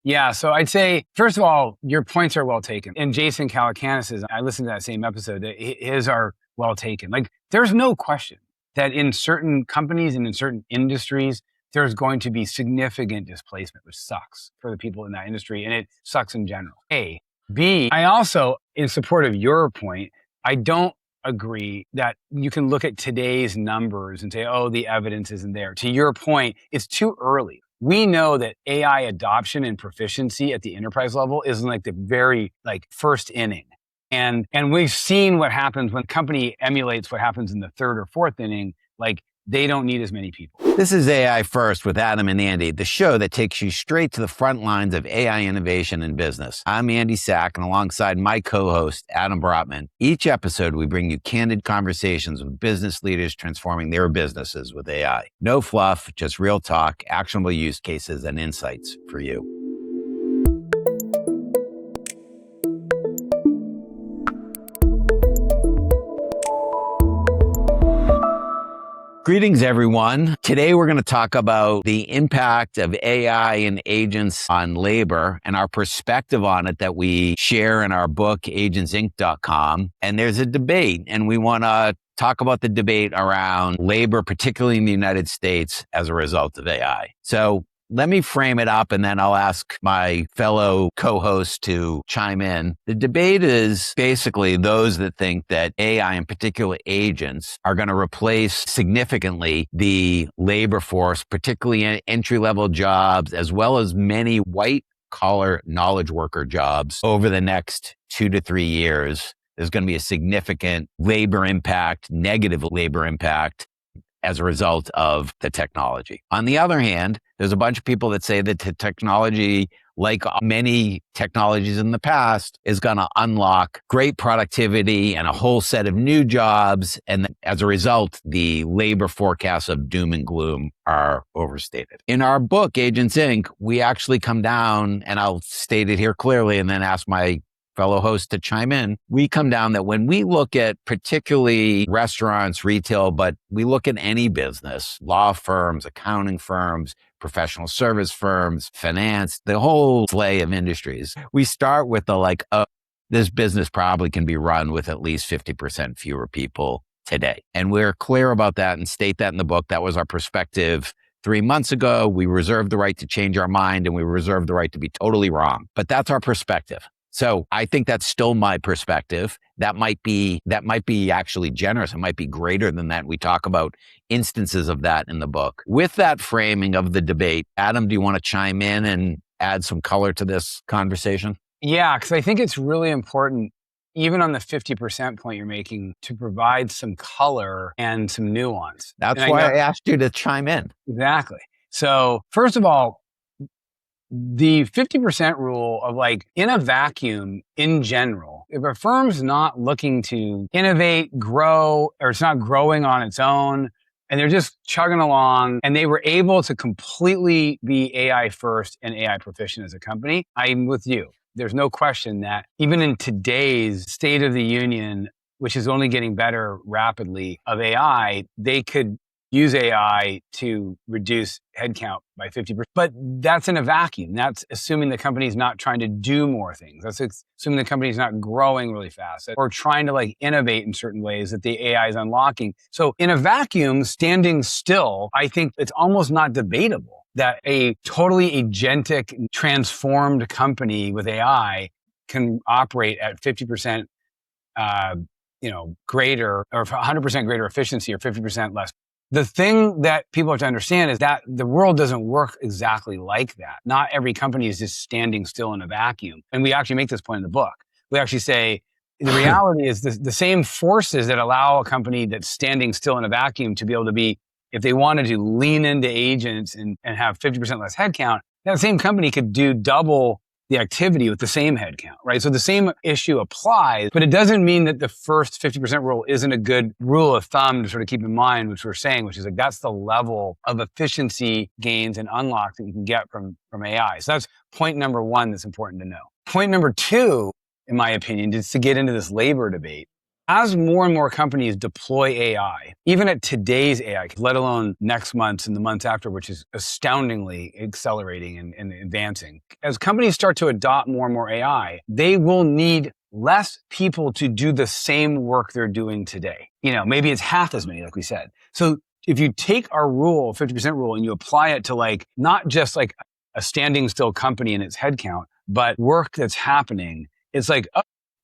Yeah. So I'd say, first of all, your points are well taken. And Jason Calacanis's, I listened to that same episode, his are well taken. Like, there's no question that in certain companies and in certain industries, there's going to be significant displacement, which sucks for the people in that industry. And it sucks in general. A. B, I also, in support of your point, I don't agree that you can look at today's numbers and say, oh, the evidence isn't there. To your point, it's too early. We know that AI adoption and proficiency at the enterprise level is like the very first inning. And we've seen what happens when a company emulates what happens in the third or fourth inning. Like, they don't need as many people. This is AI First with Adam and Andy, the show that takes you straight to the front lines of AI innovation in business. I'm Andy Sack, and alongside my co-host, Adam Brotman, each episode we bring you candid conversations with business leaders transforming their businesses with AI. No fluff, just real talk, actionable use cases, and insights for you. Greetings, everyone. Today, we're going to talk about the impact of AI and agents on labor and our perspective on it that we share in our book, agentsinc.com. And there's a debate, and we want to talk about the debate around labor, particularly in the United States, as a result of AI. So let me frame it up, and then I'll ask my fellow co-hosts to chime in. The debate is basically those that think that AI, in particular agents, are going to replace significantly the labor force, particularly in entry-level jobs, as well as many white-collar knowledge worker jobs over the next 2 to 3 years. There's going to be a significant labor impact, negative labor impact, as a result of the technology. On the other hand, there's a bunch of people that say that the technology, like many technologies in the past, is going to unlock great productivity and a whole set of new jobs. And as a result, the labor forecasts of doom and gloom are overstated. In our book, Agents Inc., we actually come down, and I'll state it here clearly and then ask my fellow hosts to chime in. We come down that when we look at particularly restaurants, retail, but we look at any business, law firms, accounting firms, professional service firms, finance, the whole slay of industries, we start with the this business probably can be run with at least 50% fewer people today. And we're clear about that and state that in the book. That was our perspective 3 months ago. We reserved the right to change our mind, and we reserved the right to be totally wrong. But that's our perspective. So I think that's still my perspective. That might be actually generous. It might be greater than that. We talk about instances of that in the book. With that framing of the debate, Adam, do you want to chime in and add some color to this conversation? Yeah, because I think it's really important, even on the 50% point you're making, to provide some color and some nuance. That's why I asked you to chime in. Exactly. So first of all, the 50% rule of in a vacuum in general, if a firm's not looking to innovate, grow, or it's not growing on its own, and they're just chugging along, and they were able to completely be AI first and AI proficient as a company, I'm with you. There's no question that even in today's state of the union, which is only getting better rapidly, of AI, they could use AI to reduce headcount by 50%. But that's in a vacuum. That's assuming the company's not trying to do more things. That's assuming the company's not growing really fast or trying to innovate in certain ways that the AI is unlocking. So in a vacuum, standing still, I think it's almost not debatable that a totally agentic, transformed company with AI can operate at 50% greater, or 100% greater efficiency, or 50% less. The thing that people have to understand is that the world doesn't work exactly like that. Not every company is just standing still in a vacuum. And we actually make this point in the book. We actually say the reality is the same forces that allow a company that's standing still in a vacuum to be able to be, if they wanted to lean into agents and have 50% less headcount, that same company could do double the activity with the same headcount, right? So the same issue applies, but it doesn't mean that the first 50% rule isn't a good rule of thumb to sort of keep in mind, which we're saying, which is that's the level of efficiency gains and unlocks that you can get from AI. So that's point number one that's important to know. Point number two, in my opinion, is to get into this labor debate. as more and more companies deploy AI, even at today's AI, let alone next month and the months after, which is astoundingly accelerating and advancing, as companies start to adopt more and more AI, they will need less people to do the same work they're doing today. Maybe it's half as many, like we said. So if you take our rule, 50% rule, and you apply it to not just a standing still company and its headcount, but work that's happening, it's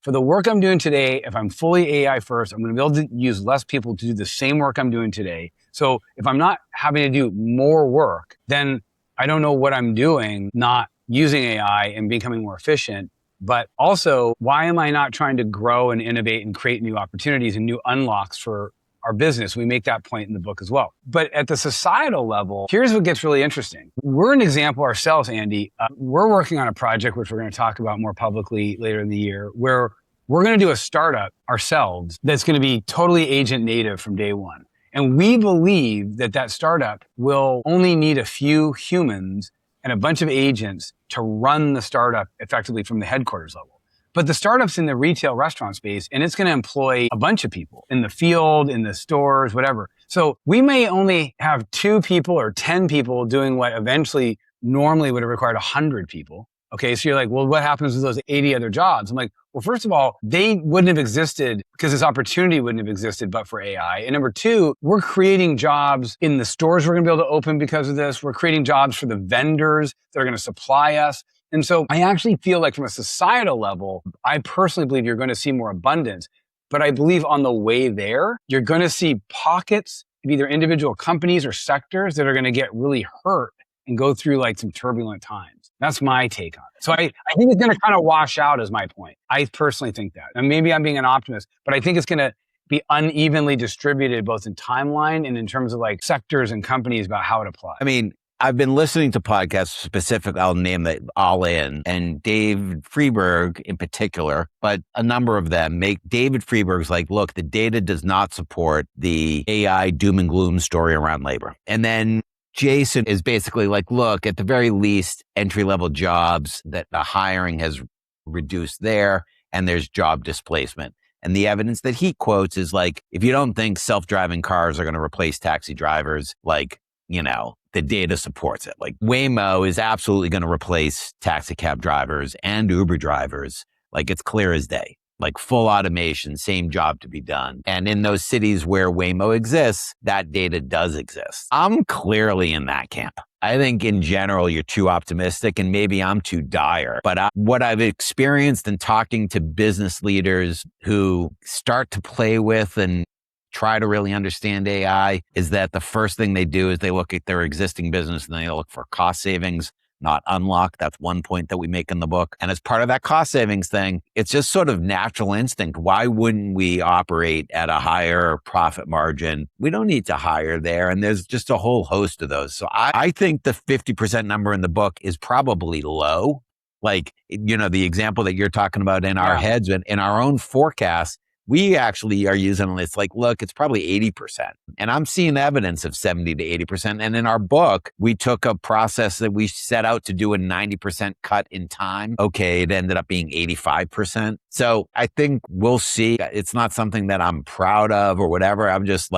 for the work I'm doing today, if I'm fully AI first, I'm going to be able to use less people to do the same work I'm doing today. So if I'm not having to do more work, then I don't know what I'm doing, not using AI and becoming more efficient. But also, why am I not trying to grow and innovate and create new opportunities and new unlocks for our business? We make that point in the book as well. But at the societal level, here's what gets really interesting. We're an example ourselves, Andy. We're working on a project, which we're going to talk about more publicly later in the year, where we're going to do a startup ourselves that's going to be totally agent native from day one. And we believe that startup will only need a few humans and a bunch of agents to run the startup effectively from the headquarters level. But the startup's in the retail restaurant space, and it's going to employ a bunch of people in the field, in the stores, whatever. So we may only have 2 people or 10 people doing what eventually normally would have required 100 people. Okay, so you're like, well, what happens with those 80 other jobs? I'm like, well, first of all, they wouldn't have existed because this opportunity wouldn't have existed but for AI. And number 2, we're creating jobs in the stores we're going to be able to open because of this. We're creating jobs for the vendors that are going to supply us. And so I actually feel like from a societal level, I personally believe you're going to see more abundance. But I believe on the way there, you're going to see pockets of either individual companies or sectors that are going to get really hurt and go through some turbulent times. That's my take on it. So I think it's going to kind of wash out is my point. I personally think that. And maybe I'm being an optimist, but I think it's going to be unevenly distributed both in timeline and in terms of sectors and companies about how it applies. I mean, I've been listening to podcasts specific, I'll name it All In, and Dave Freeberg in particular, but a number of them make David Freeberg's look, the data does not support the AI doom and gloom story around labor. And then Jason is basically look, at the very least, entry-level jobs that the hiring has reduced there, and there's job displacement. And the evidence that he quotes is if you don't think self-driving cars are going to replace taxi drivers, the data supports it. Waymo is absolutely going to replace taxi cab drivers and Uber drivers. It's clear as day. Full automation, same job to be done. And in those cities where Waymo exists, that data does exist. I'm clearly in that camp. I think in general, you're too optimistic and maybe I'm too dire. But what I've experienced in talking to business leaders who start to play with and try to really understand AI is that the first thing they do is they look at their existing business and they look for cost savings, not unlock. That's one point that we make in the book. And as part of that cost savings thing, it's just sort of natural instinct. Why wouldn't we operate at a higher profit margin? We don't need to hire there. And there's just a whole host of those. So I think the 50% number in the book is probably low. The example that you're talking about in our heads and in our own forecast, we actually are using it's look, it's probably 80%. And I'm seeing evidence of 70 to 80%. And in our book, we took a process that we set out to do a 90% cut in time. Okay, it ended up being 85%. So I think we'll see. It's not something that I'm proud of or whatever. I'm just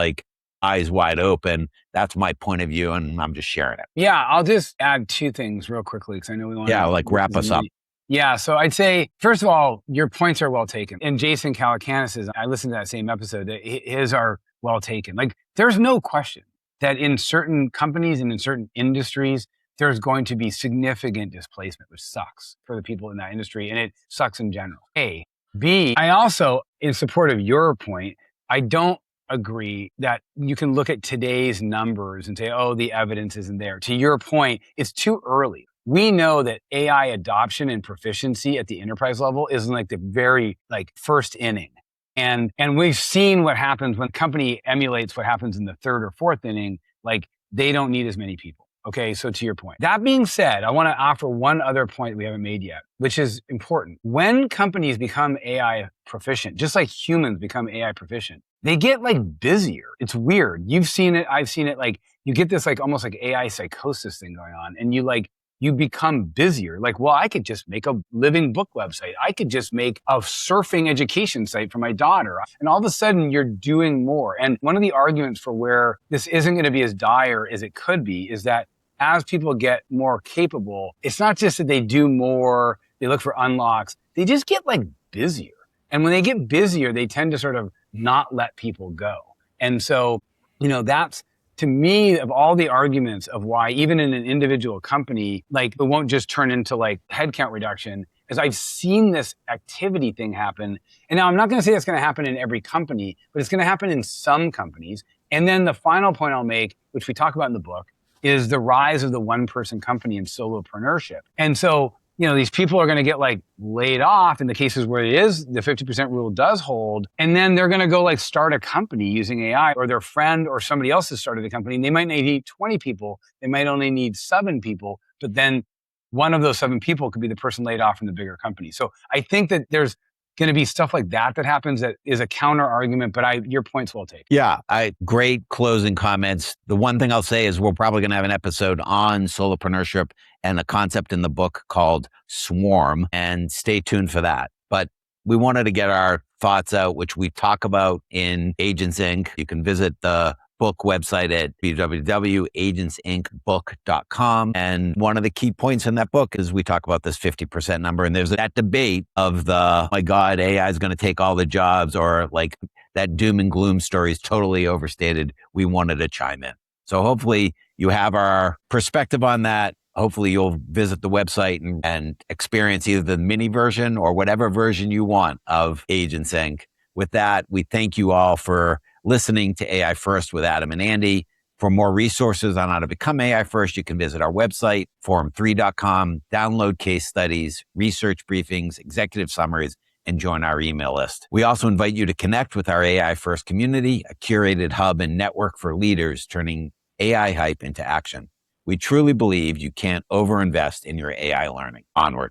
eyes wide open. That's my point of view, and I'm just sharing it. Yeah, I'll just add 2 things real quickly because I know we want to wrap us up. Yeah, so I'd say, first of all, your points are well taken. And Jason Calacanis's, I listened to that same episode, his are well taken. There's no question that in certain companies and in certain industries, there's going to be significant displacement, which sucks for the people in that industry, and it sucks in general. A. B, I also, in support of your point, I don't agree that you can look at today's numbers and say, oh, the evidence isn't there. To your point, it's too early. We know that AI adoption and proficiency at the enterprise level is in the very first inning. And we've seen what happens when a company emulates what happens in the 3rd or 4th inning, they don't need as many people. Okay, so to your point. That being said, I want to offer one other point we haven't made yet, which is important. When companies become AI proficient, just like humans become AI proficient, they get busier. It's weird. You've seen it. I've seen it. You get this almost AI psychosis thing going on, and you you become busier. Like, well, I could just make a living book website. I could just make a surfing education site for my daughter. And all of a sudden you're doing more. And one of the arguments for where this isn't going to be as dire as it could be is that as people get more capable, it's not just that they do more, they look for unlocks, they just get like busier. And when they get busier, they tend to sort of not let people go. And so, that's, to me, of all the arguments of why even in an individual company, like it won't just turn into like headcount reduction, is I've seen this activity thing happen. And now I'm not going to say it's going to happen in every company, but it's going to happen in some companies. And then the final point I'll make, which we talk about in the book, is the rise of the one-person company and solopreneurship. And so, these people are going to get like laid off in the cases where it is, the 50% rule does hold. And then they're going to go like start a company using AI, or their friend or somebody else has started a company. And they might not need 20 people. They might only need 7 people, but then one of those 7 people could be the person laid off from the bigger company. So I think that there's going to be stuff like that happens that is a counter argument, but your point's well taken. Yeah, great closing comments. The one thing I'll say is we're probably going to have an episode on solopreneurship and a concept in the book called Swarm, and stay tuned for that. But we wanted to get our thoughts out, which we talk about in Agents Inc. You can visit the book website at www.agentsincbook.com. And one of the key points in that book is we talk about this 50% number. And there's that debate of oh my God, AI is going to take all the jobs, or like that doom and gloom story is totally overstated. We wanted to chime in. So hopefully you have our perspective on that. Hopefully you'll visit the website and experience either the mini version or whatever version you want of Agents Inc. With that, we thank you all for listening to AI First with Adam and Andy. For more resources on how to become AI First, you can visit our website, forum3.com, download case studies, research briefings, executive summaries, and join our email list. We also invite you to connect with our AI First community, a curated hub and network for leaders turning AI hype into action. We truly believe you can't overinvest in your AI learning. Onward.